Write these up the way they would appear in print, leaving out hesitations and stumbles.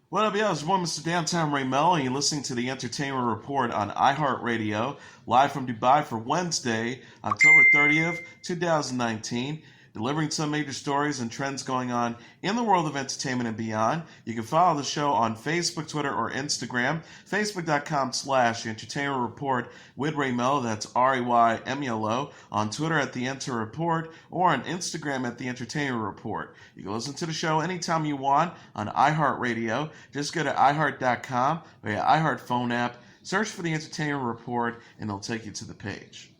What up, y'all? It's your boy, Mr. Downtown Ray Melo, and you're listening to the Entertainment Report on iHeartRadio, live from Dubai for Wednesday, October 30th, 2019, delivering some major stories and trends going on in the world of entertainment and beyond. You can follow the show on Facebook, Twitter, or Instagram, facebook.com/Entertainment Report with Ray Melo, that's RAYMELO, on Twitter at The Enter Report, or on Instagram at The Entertainment Report. You can listen to the show anytime you want on iHeartRadio. Just go to iHeart.com or your iHeart phone app, search for The Entertainment Report, and it'll take you to the page.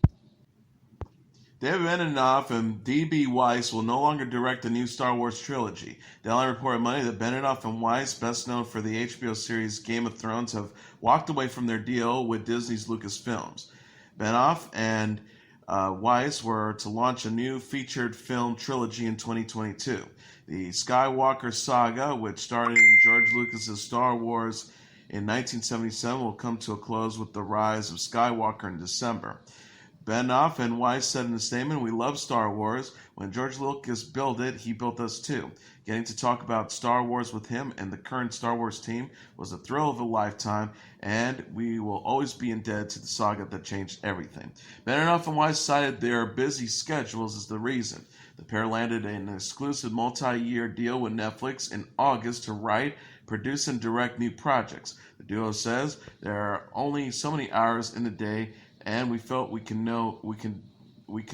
David Benioff and D.B. Weiss will no longer direct the new Star Wars trilogy. The LA reported Monday that Benioff and Weiss, best known for the HBO series Game of Thrones, have walked away from their deal with Disney's Lucasfilms. Benioff and Weiss were to launch a new featured film trilogy in 2022. The Skywalker saga, which started in George Lucas's Star Wars in 1977, will come to a close with the rise of Skywalker in December. Benioff and Weiss said in a statement, "We love Star Wars. When George Lucas built it, he built us too. Getting to talk about Star Wars with him and the current Star Wars team was a thrill of a lifetime, and we will always be indebted to the saga that changed everything." Benioff and Weiss cited their busy schedules as the reason. The pair landed an exclusive multi-year deal with Netflix in August to write, produce, and direct new projects. The duo says there are only so many hours in the day, and we felt we could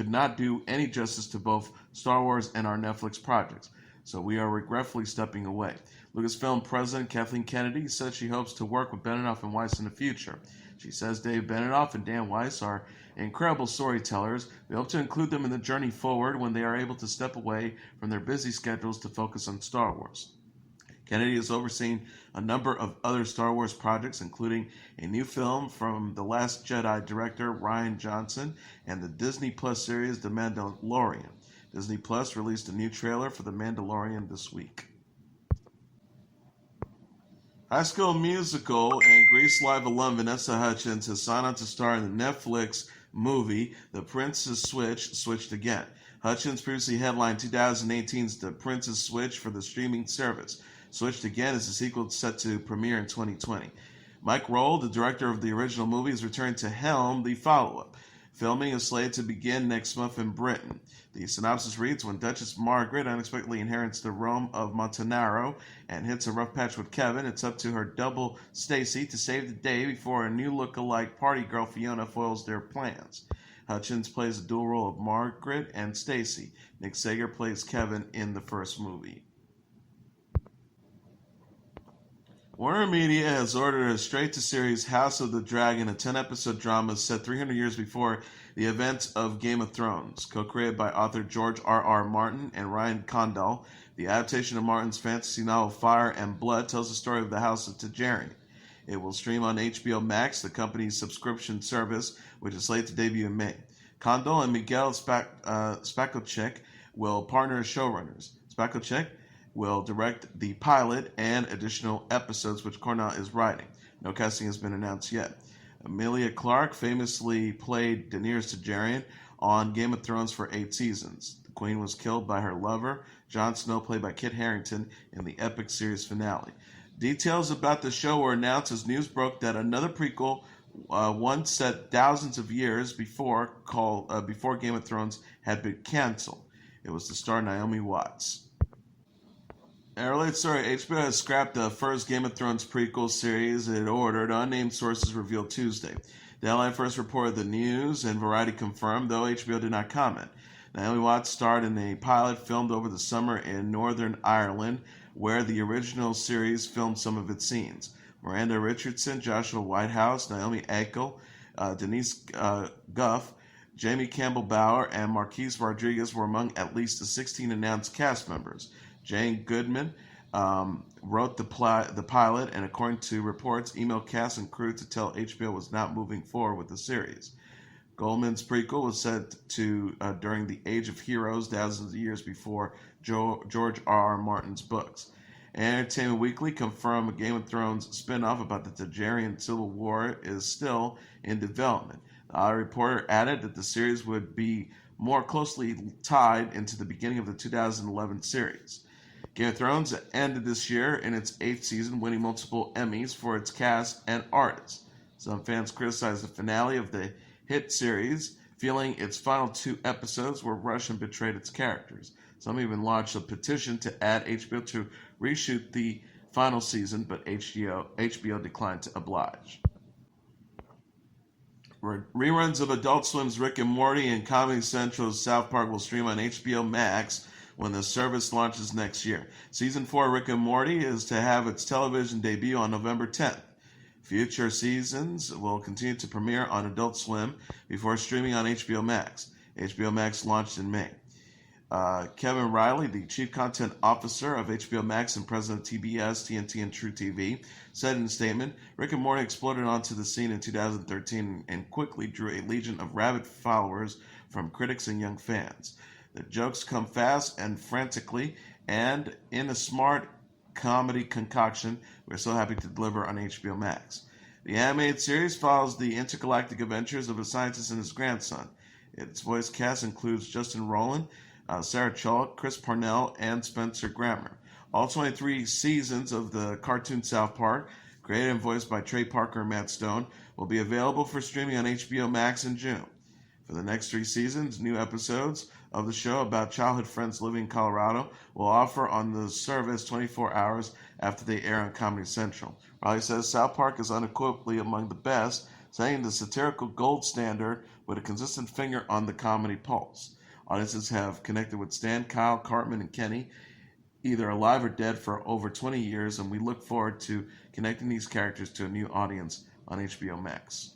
not do any justice to both Star Wars and our Netflix projects, so we are regretfully stepping away. Lucasfilm President Kathleen Kennedy said she hopes to work with Benioff and Weiss in the future. She says Dave Benioff and Dan Weiss are incredible storytellers. We hope to include them in the journey forward when they are able to step away from their busy schedules to focus on Star Wars. Kennedy has overseen a number of other Star Wars projects, including a new film from The Last Jedi director Rian Johnson and the Disney Plus series The Mandalorian. Disney Plus released a new trailer for The Mandalorian this week. High School Musical and Grease Live alum Vanessa Hudgens has signed on to star in the Netflix movie The Princess Switch, Switched Again. Hudgens previously headlined 2018's The Princess Switch for the streaming service. Switched Again is a sequel set to premiere in 2020. Mike Roll, the director of the original movie, is returning to helm the follow-up. Filming is slated to begin next month in Britain. The synopsis reads, when Duchess Margaret unexpectedly inherits the realm of Montenaro and hits a rough patch with Kevin, it's up to her double Stacy to save the day before a new look-alike party girl Fiona foils their plans. Hutchins plays the dual role of Margaret and Stacy. Nick Sager plays Kevin in the first movie. Warner Media has ordered a straight-to-series House of the Dragon, a 10-episode drama set 300 years before the events of Game of Thrones. Co-created by author George R.R. Martin and Ryan Condal, the adaptation of Martin's fantasy novel Fire and Blood tells the story of the House of Targaryen. It will stream on HBO Max, the company's subscription service, which is slated to debut in May. Condal and Miguel Spacocek will partner as showrunners. Spacocek will direct the pilot and additional episodes, which Cornell is writing. No casting has been announced yet. Emilia Clarke famously played Daenerys Targaryen on Game of Thrones for 8 seasons. The Queen was killed by her lover, Jon Snow, played by Kit Harington, in the epic series finale. Details about the show were announced as news broke that another prequel, one set thousands of years before Game of Thrones, had been canceled. It was to star Naomi Watts. HBO has scrapped the first Game of Thrones prequel series it ordered, unnamed sources revealed Tuesday. The Deadline first reported the news, and Variety confirmed, though HBO did not comment. Naomi Watts starred in a pilot filmed over the summer in Northern Ireland, where the original series filmed some of its scenes. Miranda Richardson, Joshua Whitehouse, Naomi Ackel, Denise Guff, Jamie Campbell-Bower, and Marquise Rodriguez were among at least the 16 announced cast members. Jane Goodman wrote the pilot, and according to reports, emailed cast and crew to tell HBO was not moving forward with the series. Goldman's prequel was set to during the Age of Heroes, thousands of years before George R.R. Martin's books. Entertainment Weekly confirmed a Game of Thrones spin-off about the Targaryen Civil War is still in development. The reporter added that the series would be more closely tied into the beginning of the 2011 series. Game of Thrones ended this year in its 8th season, winning multiple Emmys for its cast and artists. Some fans criticized the finale of the hit series, feeling its final 2 episodes were rushed and betrayed its characters. Some even launched a petition to add HBO to reshoot the final season, but HBO declined to oblige. Reruns of Adult Swim's Rick and Morty and Comedy Central's South Park will stream on HBO Max when the service launches next year. Season 4 Rick and Morty is to have its television debut on November 10th. Future seasons will continue to premiere on Adult Swim before streaming on HBO Max. HBO Max launched in May. Kevin Riley, the Chief Content Officer of HBO Max and President of TBS, TNT, and True TV, said in a statement, Rick and Morty exploded onto the scene in 2013 and quickly drew a legion of rabid followers from critics and young fans. The jokes come fast and frantically, and in a smart comedy concoction we're so happy to deliver on HBO Max. The animated series follows the intergalactic adventures of a scientist and his grandson. Its voice cast includes Justin Roiland, Sarah Chalk, Chris Parnell, and Spencer Grammer. All 23 seasons of the cartoon South Park, created and voiced by Trey Parker and Matt Stone, will be available for streaming on HBO Max in June. For the next 3 seasons, new episodes of the show about childhood friends living in Colorado will offer on the service 24 hours after they air on Comedy Central. Riley says South Park is unequivocally among the best, setting the satirical gold standard with a consistent finger on the comedy pulse. Audiences have connected with Stan, Kyle, Cartman, and Kenny, either alive or dead, for over 20 years, and we look forward to connecting these characters to a new audience on HBO Max.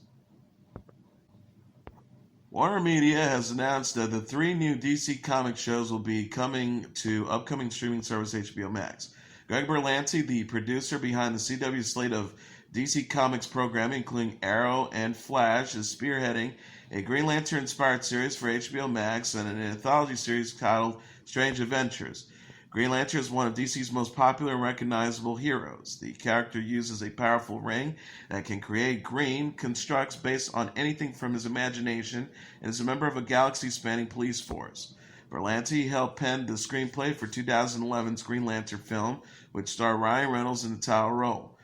Warner Media has announced that the 3 new DC Comics shows will be coming to upcoming streaming service HBO Max. Greg Berlanti, the producer behind the CW slate of DC Comics programming, including Arrow and Flash, is spearheading a Green Lantern-inspired series for HBO Max and an anthology series titled Strange Adventures. Green Lantern is one of DC's most popular and recognizable heroes. The character uses a powerful ring that can create green constructs based on anything from his imagination and is a member of a galaxy-spanning police force. Berlanti helped pen the screenplay for 2011's Green Lantern film, which starred Ryan Reynolds in the title role.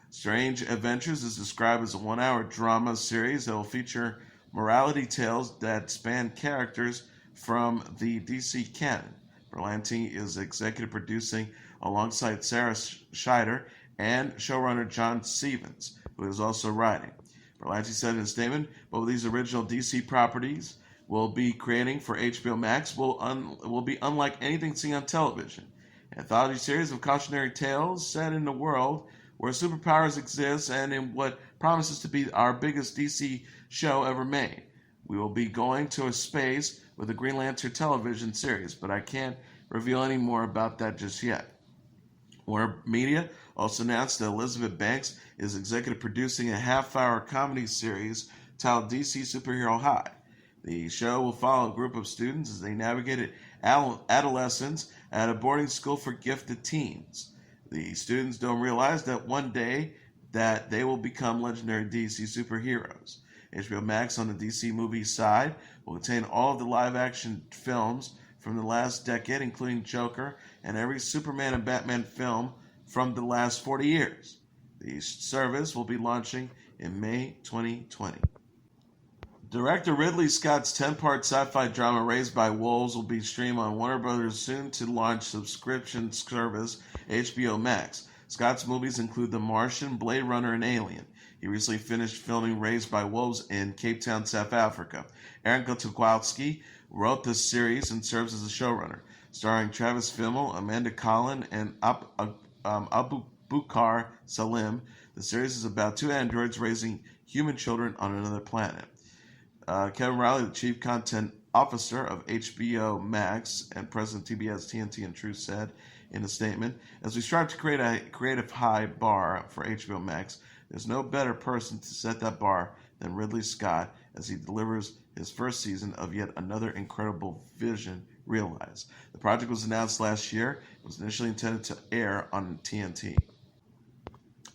Strange Adventures is described as a 1-hour drama series that will feature morality tales that span characters from the DC canon. Berlanti is executive producing alongside Sarah Scheider and showrunner John Stevens, who is also writing. Berlanti said in a statement, both of these original DC properties will be creating for HBO Max will be unlike anything seen on television. An anthology series of cautionary tales set in a world where superpowers exist and in what promises to be our biggest DC show ever made. We will be going to a space with the Green Lantern television series, but I can't reveal any more about that just yet. Warner Media also announced that Elizabeth Banks is executive producing a half-hour comedy series titled DC Superhero High. The show will follow a group of students as they navigate adolescence at a boarding school for gifted teens. The students don't realize that one day that they will become legendary DC superheroes. HBO Max on the DC movie side will contain all of the live-action films from the last decade, including Joker and every Superman and Batman film from the last 40 years. The service will be launching in May 2020. Director Ridley Scott's 10-part sci-fi drama Raised by Wolves will be streamed on Warner Brothers' soon-to-launch subscription service, HBO Max. Scott's movies include The Martian, Blade Runner, and Alien. He recently finished filming Raised by Wolves in Cape Town, South Africa. Aaron Kotowalski wrote this series and serves as a showrunner, starring Travis Fimmel, Amanda Collin, and Abubakar Salim. The series is about 2 androids raising human children on another planet. Kevin Riley, the Chief Content Officer of HBO Max and President of TBS, TNT, and True, said in a statement, as we strive to create a creative high bar for HBO Max, there's no better person to set that bar than Ridley Scott as he delivers his first season of yet another incredible vision realized. The project was announced last year. It was initially intended to air on TNT.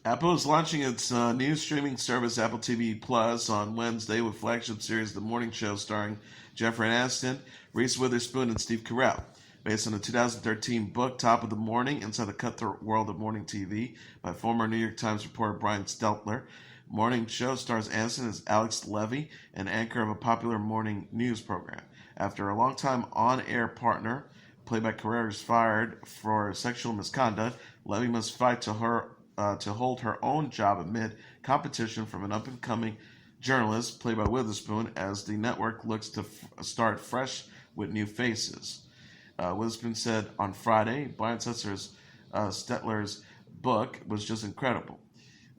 Apple is launching its new streaming service, Apple TV Plus, on Wednesday with flagship series The Morning Show starring Jeffrey Aniston, Reese Witherspoon, and Steve Carell. Based on the 2013 book Top of the Morning, Inside the Cutthroat World of Morning TV by former New York Times reporter Brian Stelter. Morning show stars Aniston as Alex Levy, an anchor of a popular morning news program. After a longtime on-air partner, playback career is fired for sexual misconduct, Levy must fight to hold her own job amid competition from an up-and-coming journalist, played by Witherspoon, as the network looks to start fresh with new faces. Witherspoon said on Friday, Brian Stelter's book was just incredible,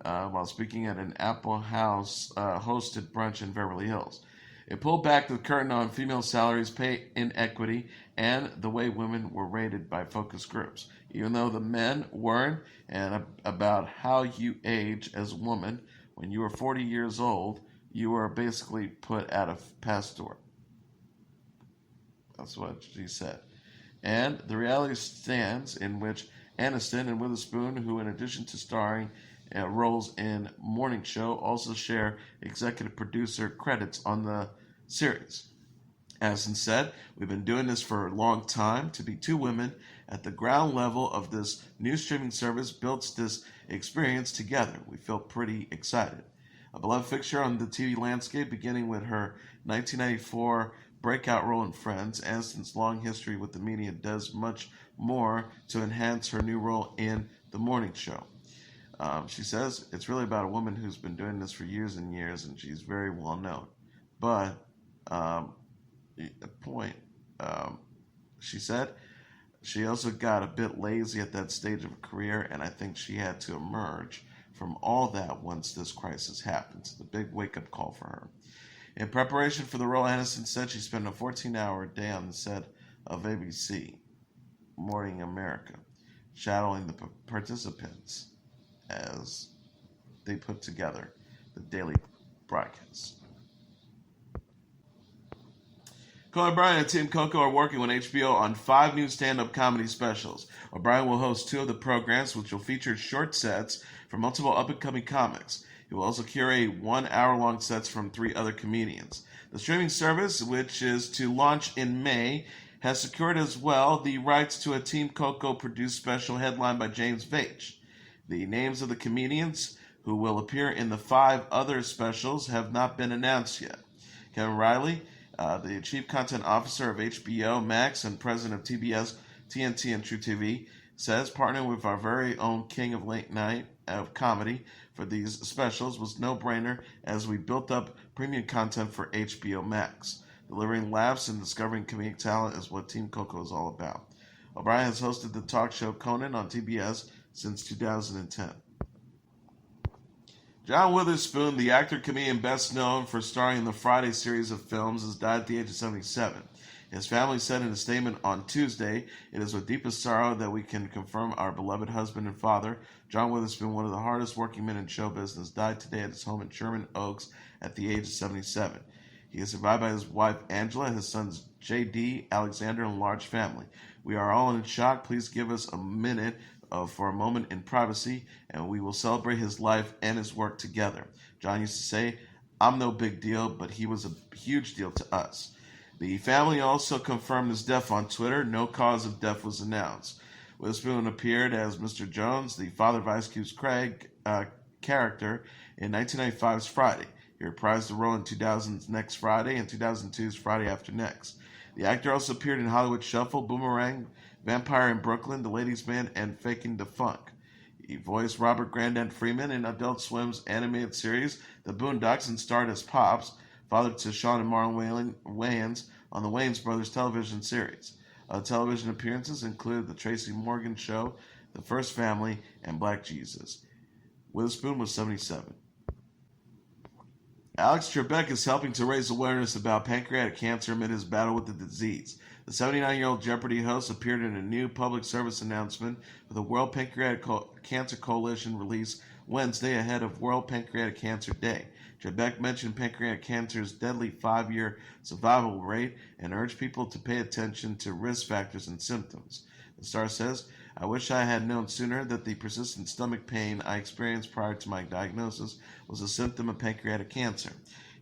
while speaking at an Apple House hosted brunch in Beverly Hills. It pulled back the curtain on female salaries, pay inequity, and the way women were rated by focus groups. Even though the men weren't, and about how you age as a woman, when you were 40 years old, you were basically put out of pastor. That's what she said. And the reality stands in which Aniston and Witherspoon, who in addition to starring roles in Morning Show, also share executive producer credits on the series. Aniston said, "We've been doing this for a long time. To be two women at the ground level of this new streaming service builds this experience together. We feel pretty excited." A beloved fixture on the TV landscape, beginning with her 1994 breakout role in Friends, Aniston's long history with the media does much more to enhance her new role in The Morning Show. She says, "It's really about a woman who's been doing this for years and years, and she's very well known." But, she said, she also got a bit lazy at that stage of her career, and I think she had to emerge from all that once this crisis happened. It's a big wake-up call for her. In preparation for the role, Aniston said she spent a 14-hour day on the set of ABC Morning America, shadowing the participants as they put together the daily broadcasts. Conan O'Brien and Team Coco are working with HBO on 5 new stand-up comedy specials. O'Brien will host 2 of the programs, which will feature short sets from multiple up-and-coming comics. He will also curate 1-hour-long sets from 3 other comedians. The streaming service, which is to launch in May, has secured as well the rights to a Team Coco produced special headlined by James Veitch. The names of the comedians who will appear in the 5 other specials have not been announced yet. Kevin Riley, the Chief Content Officer of HBO Max and President of TBS, TNT, and True TV, says partnering with our very own king of late night of comedy for these specials was no-brainer as we built up premium content for HBO Max. Delivering laughs and discovering comedic talent is what Team Coco is all about. O'Brien has hosted the talk show Conan on TBS since 2010. John Witherspoon, the actor comedian best known for starring in the Friday series of films, has died at the age of 77. His family said in a statement on Tuesday, "It is with deepest sorrow that we can confirm our beloved husband and father, John Witherspoon, one of the hardest working men in show business, died today at his home in Sherman Oaks at the age of 77. He is survived by his wife Angela, his sons J.D., Alexander, and a large family. We are all in shock. Please give us a minute for a moment in privacy, and we will celebrate his life and his work together. John used to say, 'I'm no big deal, but he was a huge deal to us.'" The family also confirmed his death on Twitter. No cause of death was announced. Witherspoon appeared as Mr. Jones, the father of Ice Cube's Craig character, in 1995's Friday. He reprised the role in 2000's Next Friday and 2002's Friday After Next. The actor also appeared in Hollywood Shuffle, Boomerang, Vampire in Brooklyn, The Ladies' Man, and Faking the Funk. He voiced Robert Grandad Freeman in Adult Swim's animated series The Boondocks and starred as Pops, father to Sean and Marlon Wayans, on the Wayans Brothers television series. Other television appearances included The Tracy Morgan Show, The First Family, and Black Jesus. Witherspoon was 77. Alex Trebek is helping to raise awareness about pancreatic cancer amid his battle with the disease. The 79-year-old Jeopardy host appeared in a new public service announcement for the World Pancreatic Cancer Coalition released Wednesday ahead of World Pancreatic Cancer Day. Trebek mentioned pancreatic cancer's deadly 5-year survival rate and urged people to pay attention to risk factors and symptoms. The star says, "I wish I had known sooner that the persistent stomach pain I experienced prior to my diagnosis was a symptom of pancreatic cancer."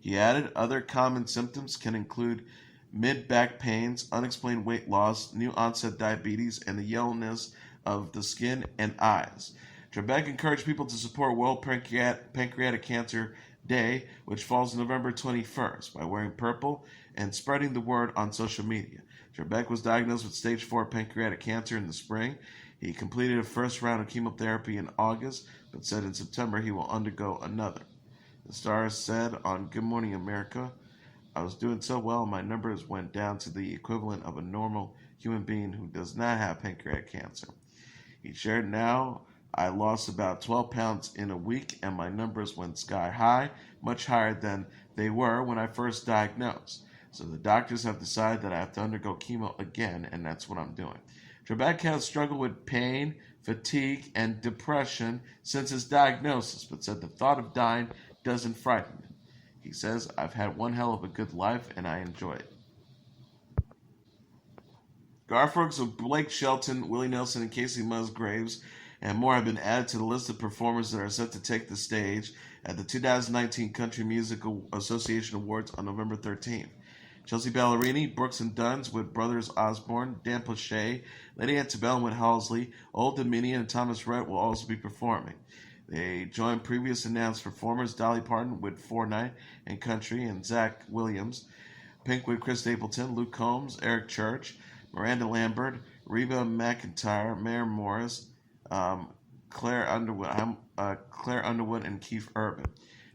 He added, "Other common symptoms can include mid-back pains, unexplained weight loss, new onset diabetes, and the yellowness of the skin and eyes. Trebek encouraged people to support World Pancreatic Cancer Day, which falls November 21st, by wearing purple and spreading the word on social media. Trebek was diagnosed with stage 4 pancreatic cancer in the spring. He completed a first round of chemotherapy in August, but said in September he will undergo another. The star said on Good Morning America, "I was doing so well, my numbers went down to the equivalent of a normal human being who does not have pancreatic cancer." He shared, "Now I lost about 12 pounds in a week and my numbers went sky high, much higher than they were when I first diagnosed. So the doctors have decided that I have to undergo chemo again, and that's what I'm doing." Trebek has struggled with pain, fatigue, and depression since his diagnosis, but said the thought of dying doesn't frighten him. He says, "I've had one hell of a good life, and I enjoy it." Garth Brooks of Blake Shelton, Willie Nelson, and Casey Musgraves, and more have been added to the list of performers that are set to take the stage at the 2019 Country Music Association Awards on November 13th. Chelsea Ballerini, Brooks and Dunn's with Brothers Osborne, Dan Plauché, Lady Antebellum with Halsey, Old Dominion, and Thomas Rhett will also be performing. They join previous announced performers Dolly Parton with Fortnite and Country, and Zach Williams, Pink with Chris Stapleton, Luke Combs, Eric Church, Miranda Lambert, Reba McEntire, Maren Morris, Claire Underwood, and Keith Urban.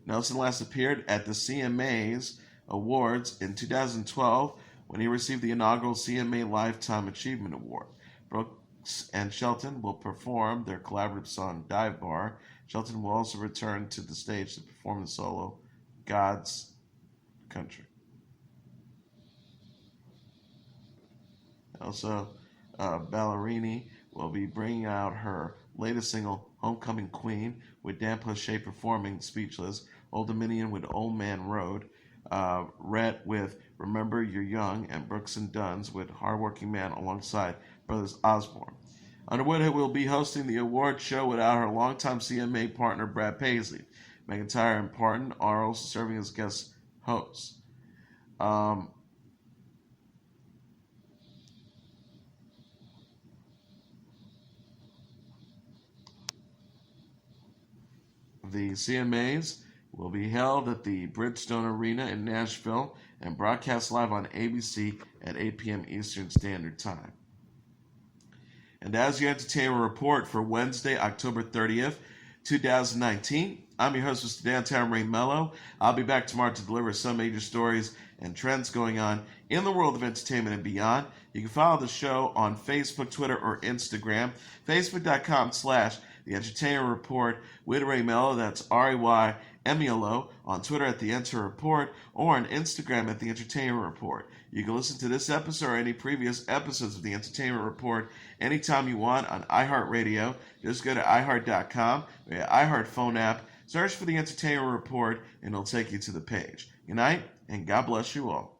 Nelson last appeared at the CMA's Awards in 2012 when he received the inaugural CMA Lifetime Achievement Award. Brooks and Shelton will perform their collaborative song Dive Bar. Shelton will also return to the stage to perform the solo God's Country. Also, Ballerini will be bringing out her latest single, Homecoming Queen, with Dan Plauché performing Speechless, Old Dominion with Old Man Road, Rhett with Remember You're Young, and Brooks and Dunn's with Hardworking Man alongside Brothers Osborne. Underwood will be hosting the award show without her longtime CMA partner Brad Paisley. McIntyre and Parton are also serving as guest hosts. The CMAs will be held at the Bridgestone Arena in Nashville and broadcast live on ABC at 8 p.m. Eastern Standard Time. And as your entertainment report for Wednesday, October 30th, 2019, I'm your host, Mr. Downtown Ray Melo. I'll be back tomorrow to deliver some major stories and trends going on in the world of entertainment and beyond. You can follow the show on Facebook, Twitter, or Instagram. Facebook.com/The Entertainment Report with Ray Melo. That's RAYMELO. On Twitter at The Enter Report, or on Instagram at The Entertainment Report. You can listen to this episode or any previous episodes of The Entertainment Report anytime you want on iHeartRadio. Just go to iHeart.com or your iHeart phone app, search for The Entertainment Report, and it'll take you to the page. Good night, and God bless you all.